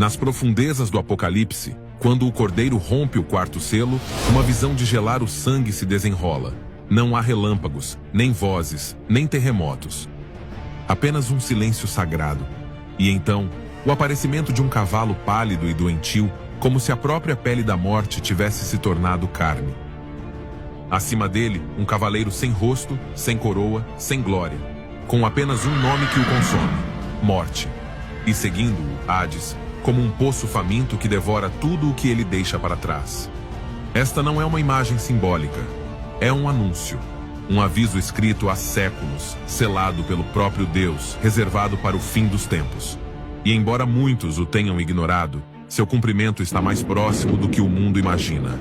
Nas profundezas do Apocalipse, quando o Cordeiro rompe o quarto selo, uma visão de gelar o sangue se desenrola. Não há relâmpagos, nem vozes, nem terremotos. Apenas um silêncio sagrado. E então, o aparecimento de um cavalo pálido e doentio, como se a própria pele da morte tivesse se tornado carne. Acima dele, um cavaleiro sem rosto, sem coroa, sem glória, com apenas um nome que o consome: morte. E seguindo-o, Hades, como um poço faminto que devora tudo o que ele deixa para trás. Esta não é uma imagem simbólica, é um anúncio. Um aviso escrito há séculos, selado pelo próprio Deus, reservado para o fim dos tempos. E embora muitos o tenham ignorado, seu cumprimento está mais próximo do que o mundo imagina.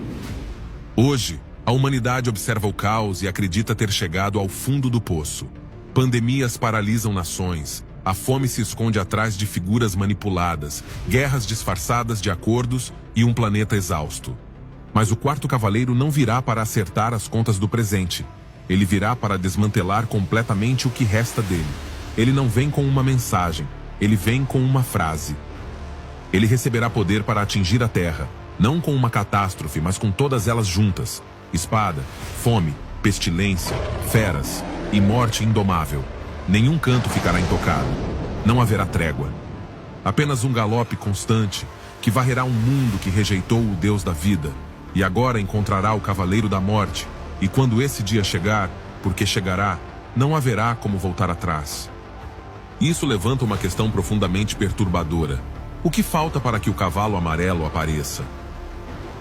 Hoje, a humanidade observa o caos e acredita ter chegado ao fundo do poço. Pandemias paralisam nações, a fome se esconde atrás de figuras manipuladas, guerras disfarçadas de acordos e um planeta exausto. Mas o quarto cavaleiro não virá para acertar as contas do presente. Ele virá para desmantelar completamente o que resta dele. Ele não vem com uma mensagem, ele vem com uma frase. Ele receberá poder para atingir a terra, não com uma catástrofe, mas com todas elas juntas: espada, fome, pestilência, feras e morte indomável. Nenhum canto ficará intocado. Não haverá trégua. Apenas um galope constante que varrerá um mundo que rejeitou o Deus da vida e agora encontrará o Cavaleiro da Morte. E quando esse dia chegar, porque chegará, não haverá como voltar atrás. Isso levanta uma questão profundamente perturbadora. O que falta para que o cavalo amarelo apareça?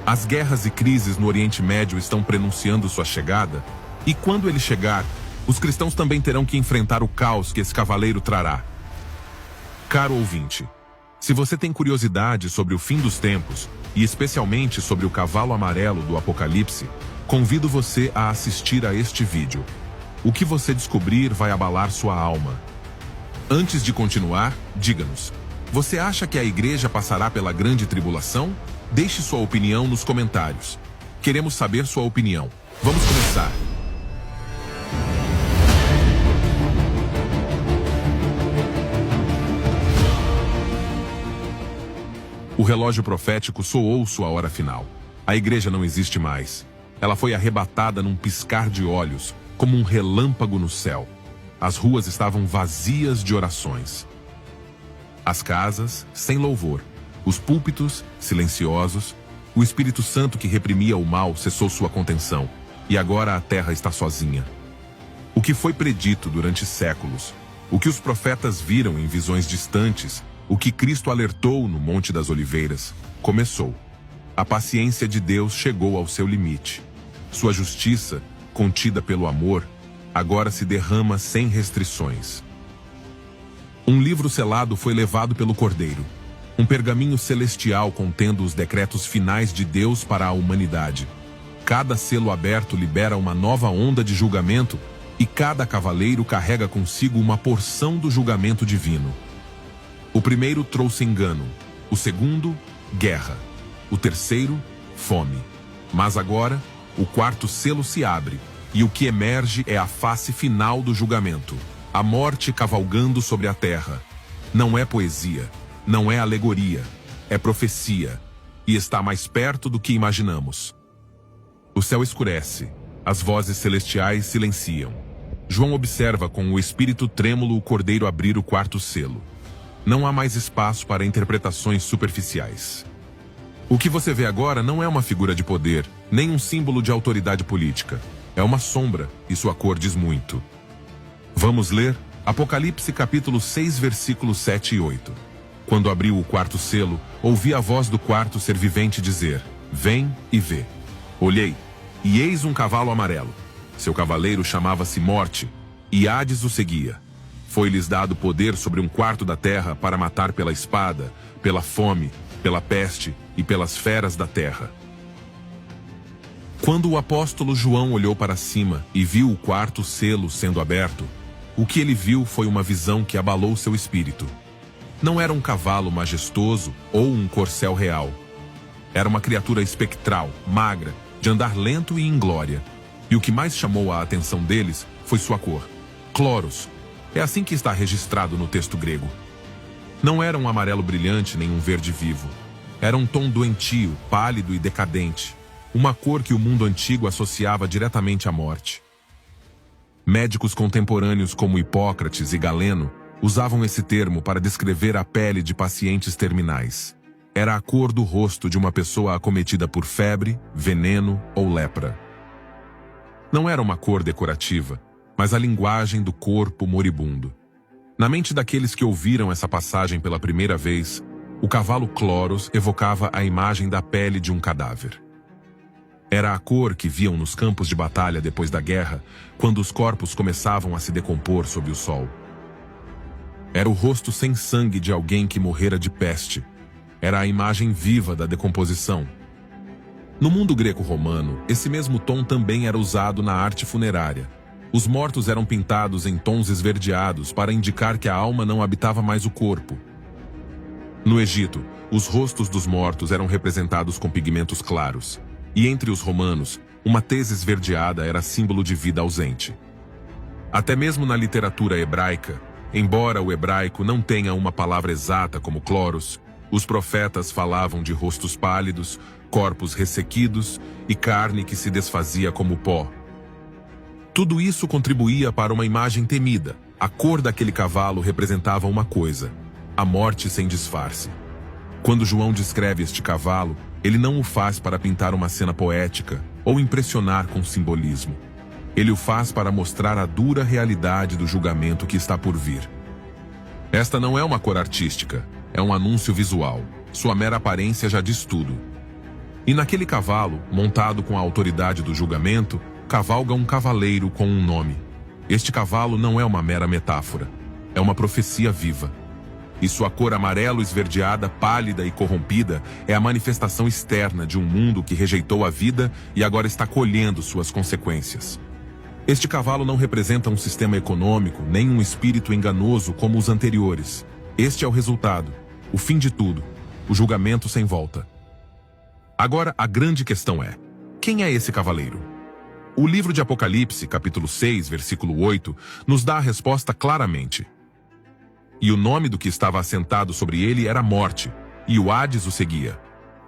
As guerras e crises no Oriente Médio estão prenunciando sua chegada, e quando ele chegar, os cristãos também terão que enfrentar o caos que esse cavaleiro trará. Caro ouvinte, se você tem curiosidade sobre o fim dos tempos, e especialmente sobre o cavalo amarelo do Apocalipse, convido você a assistir a este vídeo. O que você descobrir vai abalar sua alma. Antes de continuar, diga-nos: você acha que a igreja passará pela grande tribulação? Deixe sua opinião nos comentários. Queremos saber sua opinião. Vamos começar. O relógio profético soou sua hora final. A igreja não existe mais. Ela foi arrebatada num piscar de olhos, como um relâmpago no céu. As ruas estavam vazias de orações. As casas, sem louvor. Os púlpitos, silenciosos. O Espírito Santo que reprimia o mal cessou sua contenção. E agora a terra está sozinha. O que foi predito durante séculos, o que os profetas viram em visões distantes, o que Cristo alertou no Monte das Oliveiras, começou. A paciência de Deus chegou ao seu limite. Sua justiça, contida pelo amor, agora se derrama sem restrições. Um livro selado foi levado pelo Cordeiro. Um pergaminho celestial contendo os decretos finais de Deus para a humanidade. Cada selo aberto libera uma nova onda de julgamento e cada cavaleiro carrega consigo uma porção do julgamento divino. O primeiro trouxe engano, o segundo, guerra, o terceiro, fome. Mas agora, o quarto selo se abre, e o que emerge é a face final do julgamento, a morte cavalgando sobre a terra. Não é poesia, não é alegoria, é profecia, e está mais perto do que imaginamos. O céu escurece, as vozes celestiais silenciam. João observa com o espírito trêmulo o Cordeiro abrir o quarto selo. Não há mais espaço para interpretações superficiais. O que você vê agora não é uma figura de poder, nem um símbolo de autoridade política. É uma sombra, e sua cor diz muito. Vamos ler Apocalipse capítulo 6, versículos 7 e 8. Quando abriu o quarto selo, ouvi a voz do quarto ser vivente dizer: vem e vê. Olhei, e eis um cavalo amarelo. Seu cavaleiro chamava-se Morte, e Hades o seguia. Foi-lhes dado poder sobre um quarto da terra para matar pela espada, pela fome, pela peste e pelas feras da terra. Quando o apóstolo João olhou para cima e viu o quarto selo sendo aberto, o que ele viu foi uma visão que abalou seu espírito. Não era um cavalo majestoso ou um corcel real. Era uma criatura espectral, magra, de andar lento e inglória. E o que mais chamou a atenção deles foi sua cor: cloros. É assim que está registrado no texto grego. Não era um amarelo brilhante nem um verde vivo. Era um tom doentio, pálido e decadente, uma cor que o mundo antigo associava diretamente à morte. Médicos contemporâneos como Hipócrates e Galeno usavam esse termo para descrever a pele de pacientes terminais. Era a cor do rosto de uma pessoa acometida por febre, veneno ou lepra. Não era uma cor decorativa, mas a linguagem do corpo moribundo. Na mente daqueles que ouviram essa passagem pela primeira vez, o cavalo Cloros evocava a imagem da pele de um cadáver. Era a cor que viam nos campos de batalha depois da guerra, quando os corpos começavam a se decompor sob o sol. Era o rosto sem sangue de alguém que morrera de peste. Era a imagem viva da decomposição. No mundo greco-romano, esse mesmo tom também era usado na arte funerária. Os mortos eram pintados em tons esverdeados para indicar que a alma não habitava mais o corpo. No Egito, os rostos dos mortos eram representados com pigmentos claros. E entre os romanos, uma tez esverdeada era símbolo de vida ausente. Até mesmo na literatura hebraica, embora o hebraico não tenha uma palavra exata como Cloros, os profetas falavam de rostos pálidos, corpos ressequidos e carne que se desfazia como pó. Tudo isso contribuía para uma imagem temida. A cor daquele cavalo representava uma coisa: a morte sem disfarce. Quando João descreve este cavalo, ele não o faz para pintar uma cena poética ou impressionar com simbolismo. Ele o faz para mostrar a dura realidade do julgamento que está por vir. Esta não é uma cor artística, é um anúncio visual. Sua mera aparência já diz tudo. E naquele cavalo, montado com a autoridade do julgamento, cavalga um cavaleiro com um nome. Este cavalo não é uma mera metáfora, é uma profecia viva. E sua cor amarelo esverdeada, pálida e corrompida é a manifestação externa de um mundo que rejeitou a vida e agora está colhendo suas consequências. Este cavalo não representa um sistema econômico, nem um espírito enganoso como os anteriores. Este é o resultado, o fim de tudo, o julgamento sem volta. Agora, a grande questão é: quem é esse cavaleiro? O livro de Apocalipse, capítulo 6, versículo 8, nos dá a resposta claramente. E o nome do que estava assentado sobre ele era Morte, e o Hades o seguia.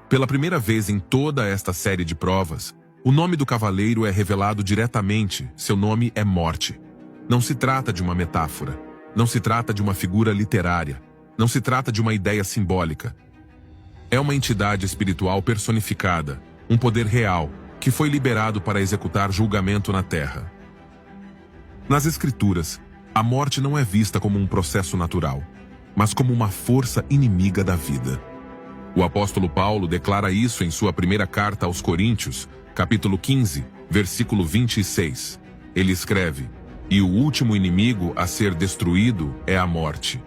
Pela primeira vez em toda esta série de provas, o nome do cavaleiro é revelado diretamente, seu nome é Morte. Não se trata de uma metáfora, não se trata de uma figura literária, não se trata de uma ideia simbólica. É uma entidade espiritual personificada, um poder real, que foi liberado para executar julgamento na terra. Nas Escrituras, a morte não é vista como um processo natural, mas como uma força inimiga da vida. O apóstolo Paulo declara isso em sua primeira carta aos Coríntios, capítulo 15, versículo 26. Ele escreve: "E o último inimigo a ser destruído é a morte."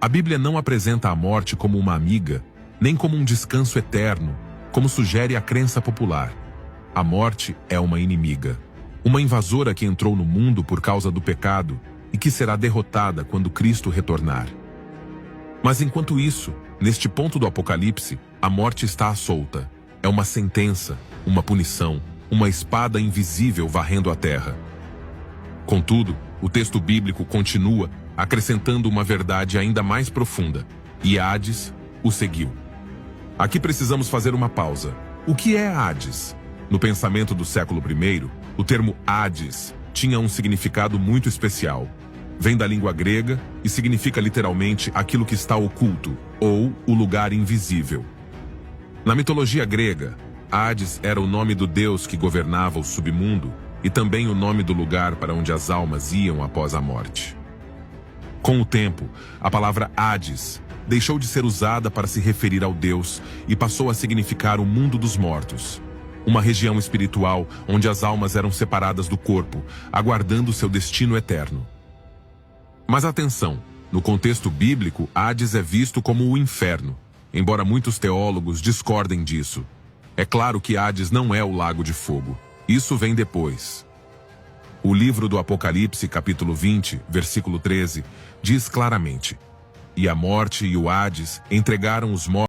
A Bíblia não apresenta a morte como uma amiga, nem como um descanso eterno, como sugere a crença popular. A morte é uma inimiga. Uma invasora que entrou no mundo por causa do pecado e que será derrotada quando Cristo retornar. Mas enquanto isso, neste ponto do Apocalipse, a morte está à solta. É uma sentença, uma punição, uma espada invisível varrendo a terra. Contudo, o texto bíblico continua, acrescentando uma verdade ainda mais profunda. E Hades o seguiu. Aqui precisamos fazer uma pausa. O que é Hades? No pensamento do século I, o termo Hades tinha um significado muito especial. Vem da língua grega e significa literalmente aquilo que está oculto, ou o lugar invisível. Na mitologia grega, Hades era o nome do deus que governava o submundo e também o nome do lugar para onde as almas iam após a morte. Com o tempo, a palavra Hades deixou de ser usada para se referir ao deus e passou a significar o mundo dos mortos. Uma região espiritual onde as almas eram separadas do corpo, aguardando seu destino eterno. Mas atenção, no contexto bíblico, Hades é visto como o inferno, embora muitos teólogos discordem disso. É claro que Hades não é o lago de fogo. Isso vem depois. O livro do Apocalipse, capítulo 20, versículo 13, diz claramente: "E a morte e o Hades entregaram os mortos